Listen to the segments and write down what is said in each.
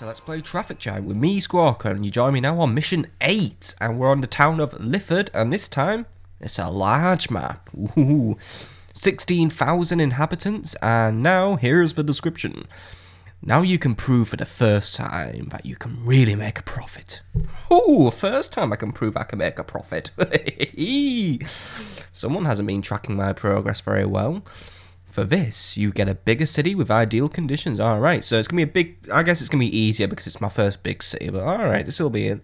So let's play Traffic Jam with me, Squawker, and you join me now on mission 8, and we're on the town of Lifford, and this time, it's a large map. Ooh, 16,000 inhabitants, and now, here's the description. Now you can prove for the first time that you can really make a profit. Ooh, first time I can prove I can make a profit. Someone hasn't been tracking my progress very well. For this, you get a bigger city with ideal conditions. Alright, so it's going to be a big... I guess it's going to be easier because it's my first big city. But alright, this will be going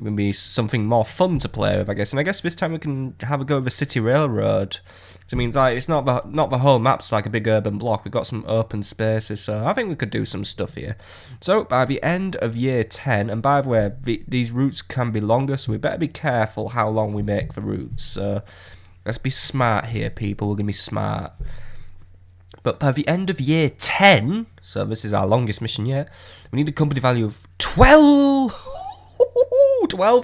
to be something more fun to play with, I guess. And I guess this time we can have a go with the city railroad. So it means like it's not the whole map's like a big urban block. We've got some open spaces, so I think we could do some stuff here. So by the end of year 10, and by the way, these routes can be longer, so we better be careful how long we make the routes. So let's be smart here, people. We're going to be smart. But by the end of year 10, so this is our longest mission yet, we need a company value of 12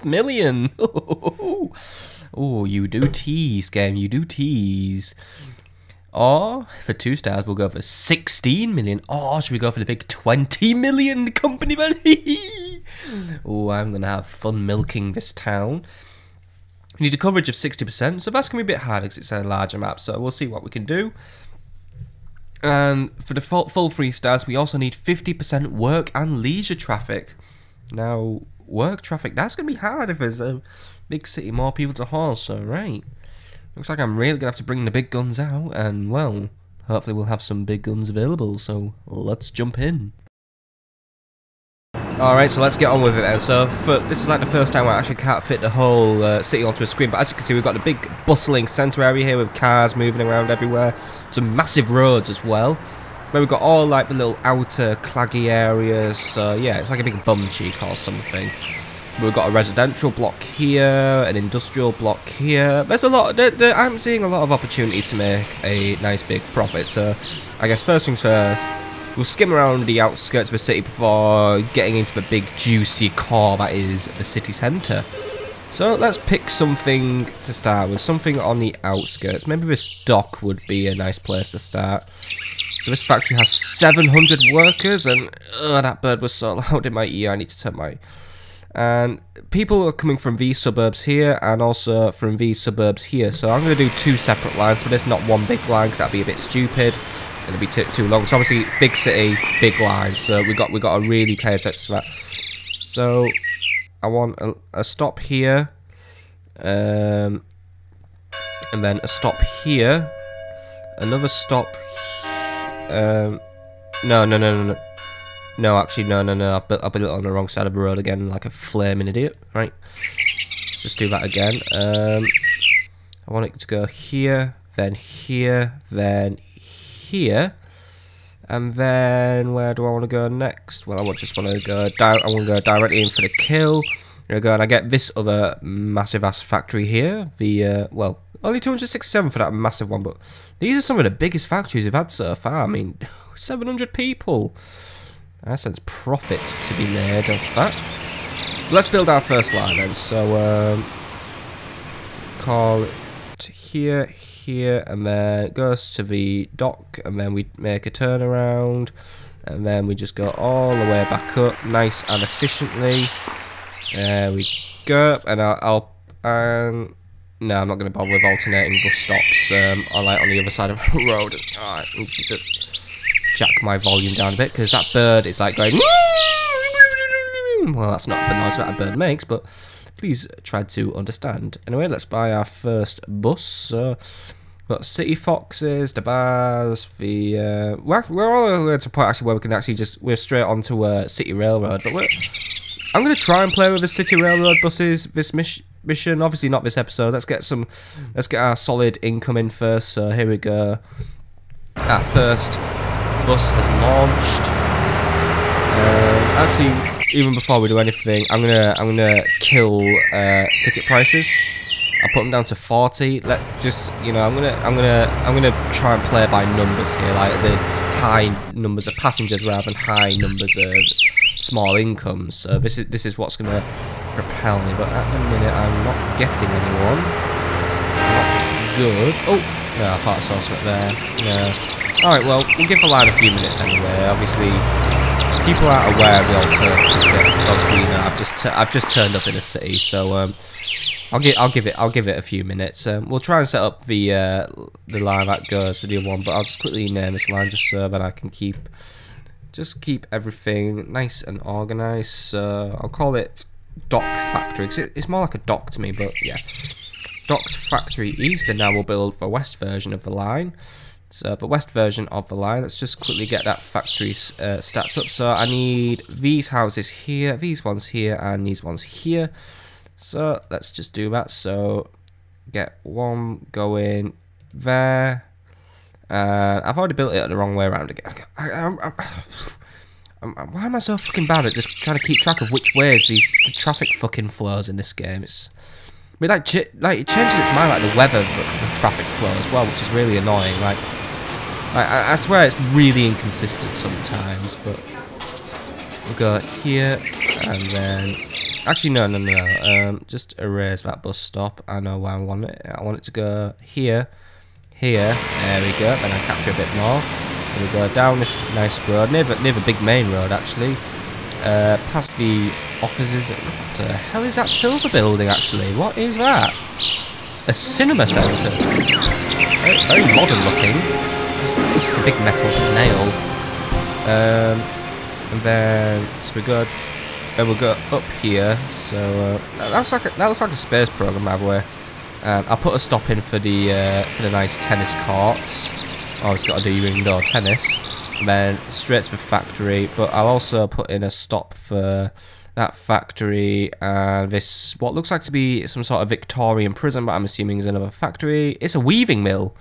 million. Oh, you do tease, game, you do tease. Or, for 2 stars, we'll go for 16 million. Or, should we go for the big 20 million company value? Oh, I'm going to have fun milking this town. We need a coverage of 60%, so that's going to be a bit hard because it's a larger map, so we'll see what we can do. And for the full 3 stars, we also need 50% work and leisure traffic. Now, work traffic, that's going to be hard if there's a big city, more people to haul, so right. Looks like I'm really going to have to bring the big guns out, and well, hopefully we'll have some big guns available, so let's jump in. Alright, so let's get on with it then. So, this is like the first time I actually can't fit the whole city onto a screen, but as you can see, we've got the big bustling centre area here with cars moving around everywhere. Some massive roads as well. Where we've got all like the little outer claggy areas, so yeah, it's like a big bum cheek or something. We've got a residential block here, an industrial block here. There's a lot, I'm seeing a lot of opportunities to make a nice big profit, so I guess first things first, we'll skim around the outskirts of the city before getting into the big juicy core that is the city centre. So let's pick something to start with, something on the outskirts. Maybe this dock would be a nice place to start. So this factory has 700 workers, and that bird was so loud in my ear, I need to turn my... And people are coming from these suburbs here, and also from these suburbs here. So I'm going to do 2 separate lines for this, not one big line, because that'd be a bit stupid. It'll be too long. So obviously, big city, big line. So we got to really pay attention to that. So I want a stop here, and then a stop here, another stop. No, actually, no. I built it on the wrong side of the road again, like a flaming idiot. Right. Let's just do that again. I want it to go here, then here, then here, and then where do I want to go next? Well, I just want to go down. I want to go directly in for the kill. There we go, and I get this other massive ass factory here. The well, only 267 for that massive one, but these are some of the biggest factories we've had so far. I mean, 700 people. That sense profit to be made of that. Let's build our first line then. So call it here, here, and then it goes to the dock, and then we make a turnaround, and then we just go all the way back up, nice and efficiently. There we go, and no, I'm not going to bother with alternating bus stops. On the other side of the road. Alright, I need to jack my volume down a bit because that bird is like going. Well, that's not the noise that a bird makes, but please try to understand. Anyway, let's buy our first bus. So, we've got city foxes, the bars, the we're all the way to a point actually where we can actually we're straight onto a city railroad. But I'm gonna try and play with the city railroad buses this mission. Obviously not this episode. Let's get our solid income in first. So here we go. Our first bus has launched. Actually, even before we do anything, I'm gonna kill ticket prices. I'll put them down to 40. I'm gonna try and play by numbers here, like as in high numbers of passengers rather than high numbers of small incomes. So this is what's gonna propel me. But at the minute, I'm not getting anyone. Not good. Oh no, I thought I saw something there. No. All right, well, we'll give the line a few minutes anyway. Obviously, people aren't aware of the alternatives here, because obviously, you know, I've just turned up in a city, so I'll give it a few minutes. We'll try and set up the line that goes for the other one, but I'll just quickly name this line just so that I can keep everything nice and organised. So I'll call it Dock Factory. It's more like a dock to me, but yeah. Docked Factory East, and now we'll build the west version of the line. So the west version of the line, let's just quickly get that factory stats up. So I need these houses here, these ones here, and these ones here. So let's just do that. So get one going there. I've already built it the wrong way around again. Why am I so fucking bad at just trying to keep track of which ways the traffic fucking flows in this game? I mean, like it changes its mind, like the weather, the traffic flow as well, which is really annoying. Like I swear it's really inconsistent sometimes. But we'll go here and then. Actually, no. Just erase that bus stop. I know where I want it. I want it to go here. There we go. Then I capture a bit more. Then we go down this nice road, near the big main road actually. Past the offices. What the hell is that silver building actually? What is that? A cinema centre. Very modern looking. It's like a big metal snail. And then so we go. Then we'll go up here. So that looks like a space program, by the way. I'll put a stop in for the nice tennis courts. Always got to do your indoor tennis. And then straight to the factory. But I'll also put in a stop for that factory and this what looks like to be some sort of Victorian prison, but I'm assuming is another factory. It's a weaving mill.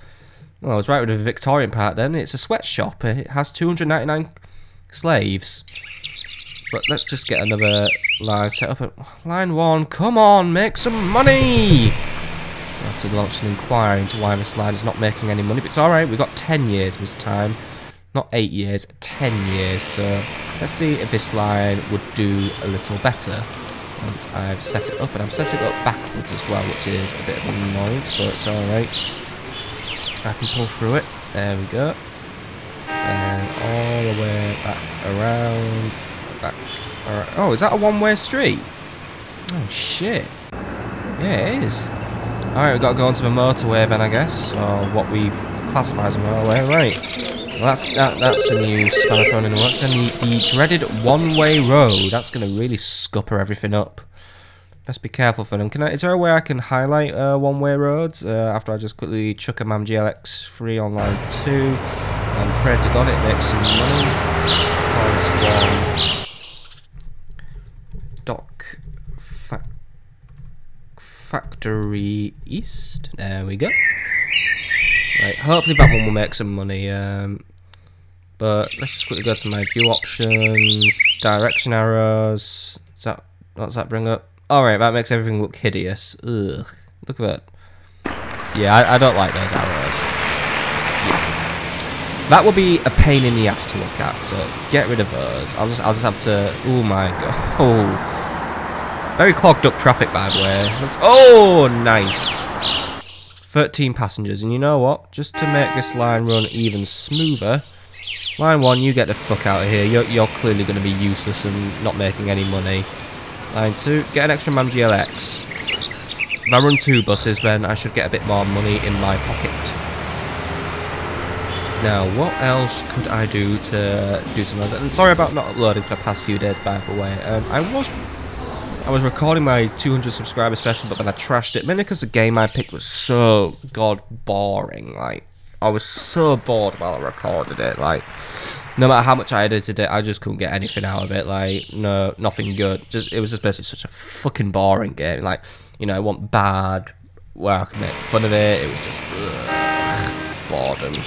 Well, I was right with the Victorian part then. It's a sweatshop. It has 299 slaves. But let's just get another line set up at line 1. Come on, make some money! I have to launch an inquiry into why this line is not making any money, but it's alright, we've got 10 years this time. Not 8 years, 10 years, so let's see if this line would do a little better. Once I've set it up, and I'm setting it up backwards as well, which is a bit of an annoyance, but it's alright. I can pull through it, there we go. And all the way back around. Oh, is that a one-way street? Oh shit. Yeah, it is. Alright, we've got to go onto the motorway then, I guess, or what we classify as a motorway. Right. Well, that's a new spanner thrown in the works. Then the dreaded one-way road. That's going to really scupper everything up. Let's be careful for them. Is there a way I can highlight one-way roads after I just quickly chuck a MAM GLX3 on line 2 and pray to God it makes some money. Call this one Dock Factory East. There we go. Right, hopefully that one will make some money. But let's just quickly go to my view options, direction arrows. What does that bring up? Alright, that makes everything look hideous. Ugh, look at that. Yeah, I don't like those arrows. Yeah. That will be a pain in the ass to look at, so get rid of those. I'll just have to. Oh my god. Oh. Very clogged up traffic, by the way. Oh, nice. 13 passengers, and you know what? Just to make this line run even smoother, line 1, you get the fuck out of here. You're clearly going to be useless and not making any money. Line 2, get an extra MAM GLX. If I run 2 buses, then I should get a bit more money in my pocket. Now, what else could I do to do some of that? And sorry about not uploading for the past few days, by the way. I was recording my 200 subscriber special, but then I trashed it, mainly because the game I picked was so god boring. Like, I was so bored while I recorded it. Like, no matter how much I edited it, I just couldn't get anything out of it. Like, no, nothing good. It was just basically such a fucking boring game. Like, you know, I want bad where I can make fun of it. It was just boredom.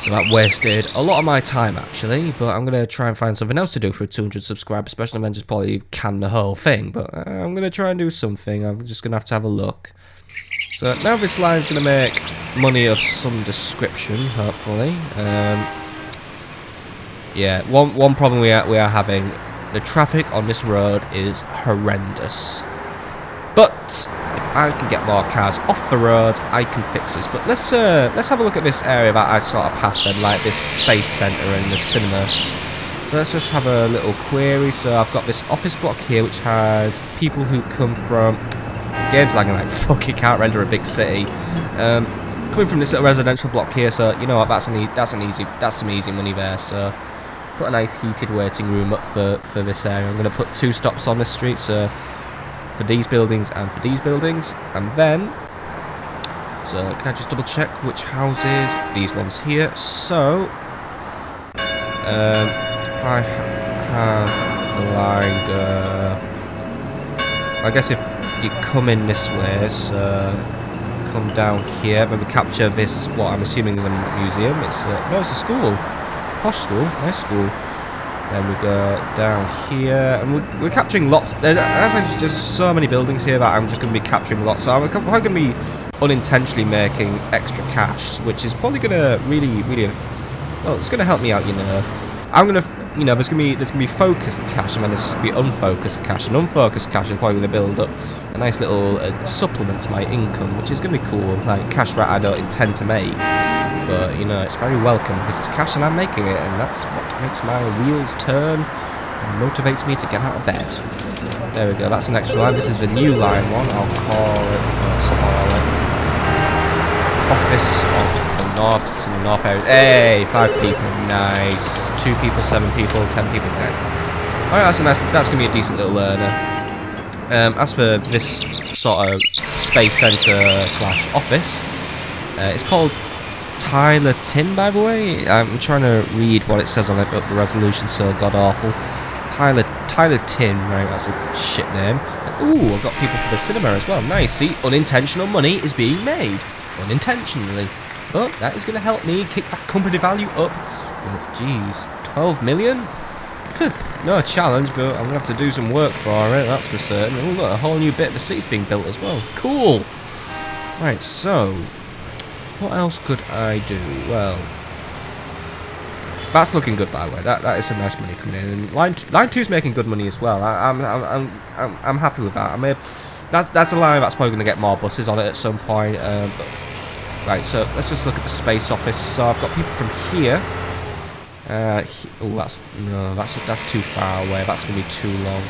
So that wasted a lot of my time, actually, but I'm going to try and find something else to do for 200 subscribers, especially then just probably can the whole thing, but I'm going to try and do something. I'm just going to have a look. So now this line's going to make money of some description, hopefully. Yeah, one problem we are having, the traffic on this road is horrendous. But if I can get more cars off the road, I can fix this. But let's have a look at this area that I sort of passed then, like this space centre and the cinema So let's just have a little query. So I've got this office block here, which has people who come from... Game's lagging like fuck, you can't render a big city. Coming from this little residential block here, so you know what, that's some easy money there. So put a nice heated waiting room up for this area. I'm going to put 2 stops on this street, so for these buildings and for these buildings, and then so can I just double check which houses? These ones here. So I have the line go. I guess if you come in this way, so come down here, when we capture this, what I'm assuming is a museum. It's no, it's a school, posh school, nice school. Then we go down here, and we're capturing lots. There's actually just so many buildings here that I'm just going to be capturing lots. So I'm probably going to be unintentionally making extra cash, which is probably going to really, well, it's going to help me out, you know. I'm going to, you know, there's going to be focused cash, and then there's just going to be unfocused cash, and unfocused cash is probably going to build up a nice little supplement to my income, which is going to be cool, like cash that I don't intend to make. But, you know, it's very welcome because it's cash and I'm making it, and that's what makes my wheels turn and motivates me to get out of bed. There we go, that's an extra line. This is the new line one. I'll call it Office of the North. It's in the North area. Hey, 5 people, nice. 2 people, 7 people, 10 people. Alright, that's going to be a decent little learner. As for this sort of space centre / office, it's called Tyler Tin, by the way. I'm trying to read what it says on it, but the resolution's so god-awful. Tyler Tin, right, that's a shit name. Ooh, I've got people for the cinema as well. Nice, see, unintentional money is being made. Unintentionally. But that is going to help me kick that company value up. Jeez, 12 million? No challenge, but I'm going to have to do some work for it, that's for certain. Oh, look, a whole new bit of the city's being built as well. Cool! Right, so... what else could I do? Well, that's looking good, by the way. That is some nice money coming in. And line 2's making good money as well. I'm happy with that. I may that's a line that's probably going to get more buses on it at some point. But, right, so let's just look at the space office. So I've got people from here. Oh, that's too far away. That's going to be too long.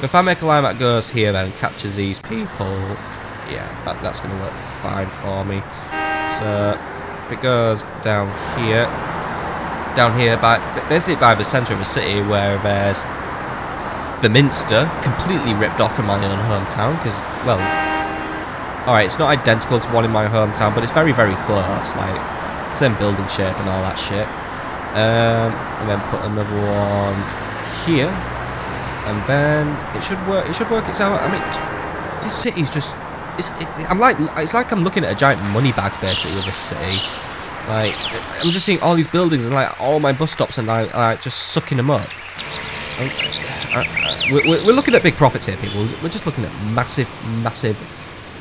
If I make a line that goes here then and captures these people, yeah, that's going to work fine for me. So it goes down here, basically by the centre of the city, where there's the Minster, completely ripped off from my own hometown. Because, well, all right, it's not identical to one in my hometown, but it's very, very close. Like same building shape and all that shit. And then put another one here, and then it should work. It should work itself. I mean, this city's just. It's like I'm looking at a giant money bag basically with this city. Like I'm just seeing all these buildings and like all my bus stops and like just sucking them up. We're looking at big profits here, people. We're just looking at massive,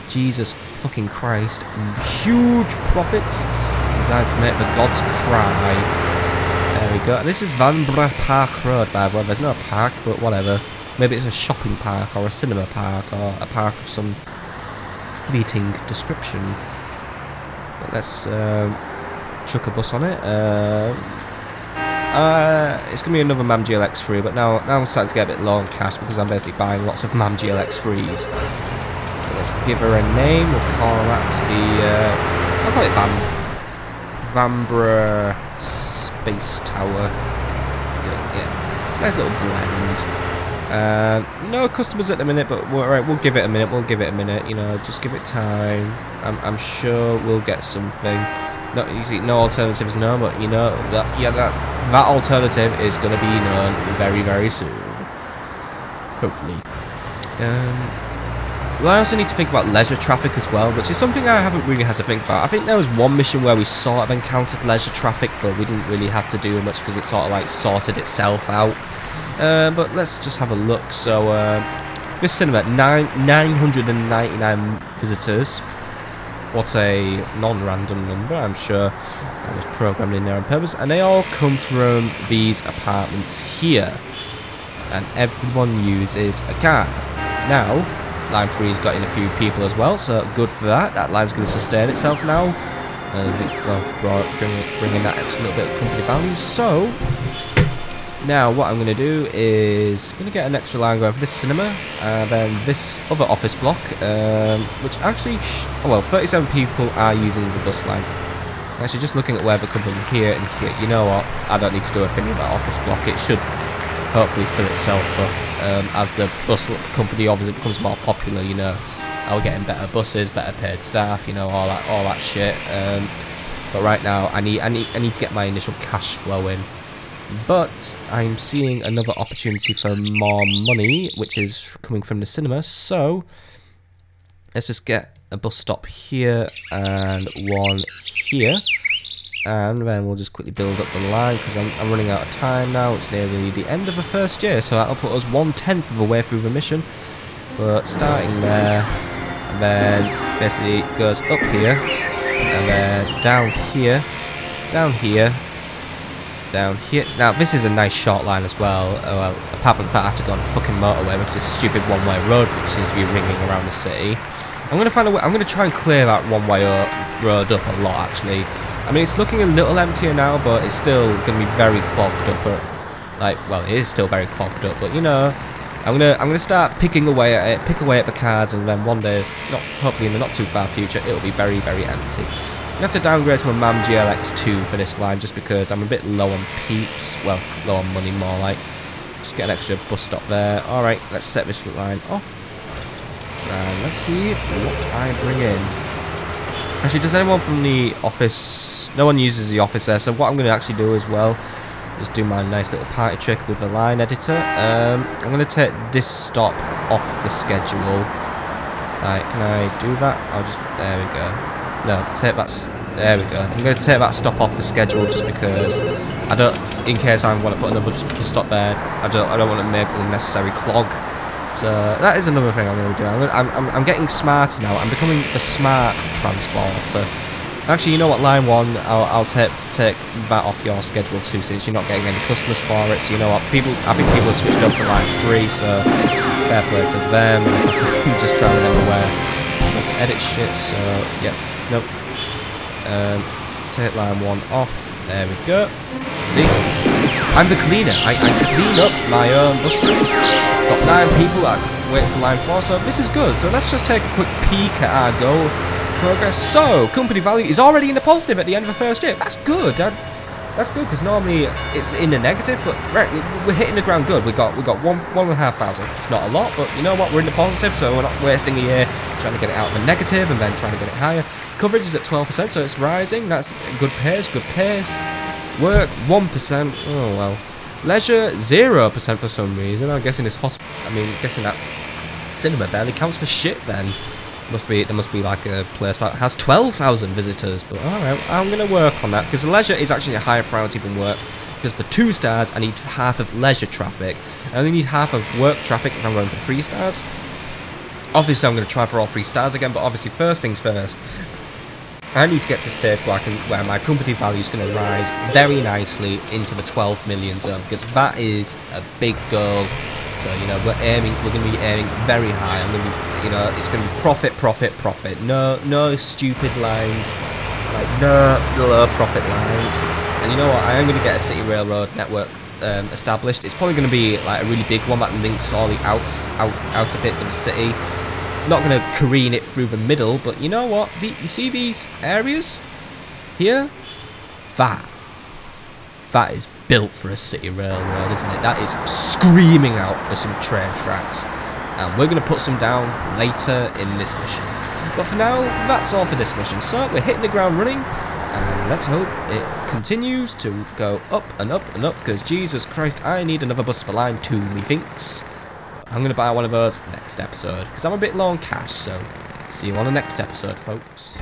Jesus fucking Christ, huge profits designed to make the gods cry. There we go. And this is Vanbrugh Park Road, by the way. There's no park, but whatever. Maybe it's a shopping park or a cinema park or a park of some fleeting description. But let's chuck a bus on it. It's gonna be another MAM GLX3, but now I'm starting to get a bit low on cash because I'm basically buying lots of MAM GLX3s. So let's give her a name. We'll call that I'll call it Vanbrugh Space Tower. Yeah, it's a nice little blend. No customers at the minute, but we'll give it a minute. You know, just give it time. I'm sure we'll get something. No, you see, no alternative is no, but you know that alternative is going to be known very, very soon. Hopefully. Well, I also need to think about leisure traffic as well, which is something I haven't really had to think about. I think there was one mission where we sort of encountered leisure traffic, but we didn't really have to do much because it sort of like sorted itself out. But let's just have a look. So this cinema, 999 visitors. What a non-random number, I'm sure that was programmed in there on purpose. And they all come from these apartments here. And everyone uses a car. Now, line 3's got in a few people as well, so good for that. That line's going to sustain itself now. well, bring in that extra little bit of company value. So now what I'm going to do is I'm going to get an extra line going for this cinema, and then this other office block, which actually, well, 37 people are using the bus lines. Actually, just looking at where they're coming here and here, you know what, I don't need to do a thing with that office block. It should hopefully fill itself up as the bus company obviously becomes more popular, you know. I'll get in better buses, better paid staff, you know, all that shit. But right now, I need to get my initial cash flow in. But I'm seeing another opportunity for more money, which is coming from the cinema. So let's just get a bus stop here and one here, and then we'll just quickly build up the line because I'm running out of time now. It's nearly the end of the first year, so that'll put us 1/10 of the way through the mission. But starting there, and then basically it goes up here, and then down here, down here, down here. Now this is a nice short line as well. Well, apart from the fact I have to go on a fucking motorway, which is a stupid one-way road which seems to be ringing around the city. I'm gonna find a way. I'm gonna try and clear that one-way road up a lot. Actually, I mean it's looking a little emptier now, but it's still gonna be very clogged up. Well, it is still very clogged up, but you know. I'm gonna start picking away at it, pick away at the cars, and then one day, hopefully in the not too far future, it'll be very, very empty. I have to downgrade to a MAM GLX2 for this line just because I'm a bit low on peeps, well, low on money more like. Just get an extra bus stop there. Alright, let's set this line off. And let's see what I bring in. Actually, does anyone from the office, no one uses the office there, so what I'm going to actually do as well, just do my nice little party trick with the line editor. I'm going to take this stop off the schedule. Right, can I do that? I'll just, there we go. No, take that, there we go. I'm going to take that stop off the schedule just because I don't, in case I want to put another stop there, I don't want to make an unnecessary clog. So that is another thing I'm going to do. I'm getting smarter now. I'm becoming the smart transporter. Actually, you know what, line 1, I'll take that off your schedule too, since you're not getting any customers for it. So you know what, I think people have switched up to line 3, so fair play to them. I'm just trying to remember where to edit shit. So yep, nope. Take line 1 off. There we go. See, I'm the cleaner. I clean up my own bus routes. Got 9 people that wait for line 4, so this is good. So let's just take a quick peek at our goal progress. So company value is already in the positive at the end of the first year. That's good. That's good because normally it's in the negative, but right, we're hitting the ground good. We got 1,500. It's not a lot, but you know what? We're in the positive, so we're not wasting a year trying to get it out of the negative and then trying to get it higher. Coverage is at 12%, so it's rising. That's good pace. Good pace. Work 1%. Oh well. Leisure 0% for some reason. I'm guessing this guessing that cinema barely counts for shit then. There must be like a place that has 12,000 visitors, but alright, I'm going to work on that, because leisure is actually a higher priority than work, because for 2 stars I need half of leisure traffic, I only need half of work traffic if I'm going for 3 stars. Obviously I'm going to try for all 3 stars again, but obviously first things first, I need to get to a stage where my company value is going to rise very nicely into the 12 million zone, because that is a big goal. So, you know, we're going to be aiming very high. I'm going to be, you know, it's going to be profit, profit, profit. No stupid lines. Like, no low profit lines. And you know what? I am going to get a city railroad network established. It's probably going to be like a really big one that links all the outer bits of the city. Not going to careen it through the middle, but you know what? You see these areas here? That is built for a city railroad, isn't it? That is screaming out for some train tracks. And we're going to put some down later in this mission. But for now, that's all for this mission. So we're hitting the ground running, and let's hope it continues to go up and up and up, because Jesus Christ, I need another bus for line 2, methinks. I'm going to buy one of those next episode, because I'm a bit low on cash, so see you on the next episode, folks.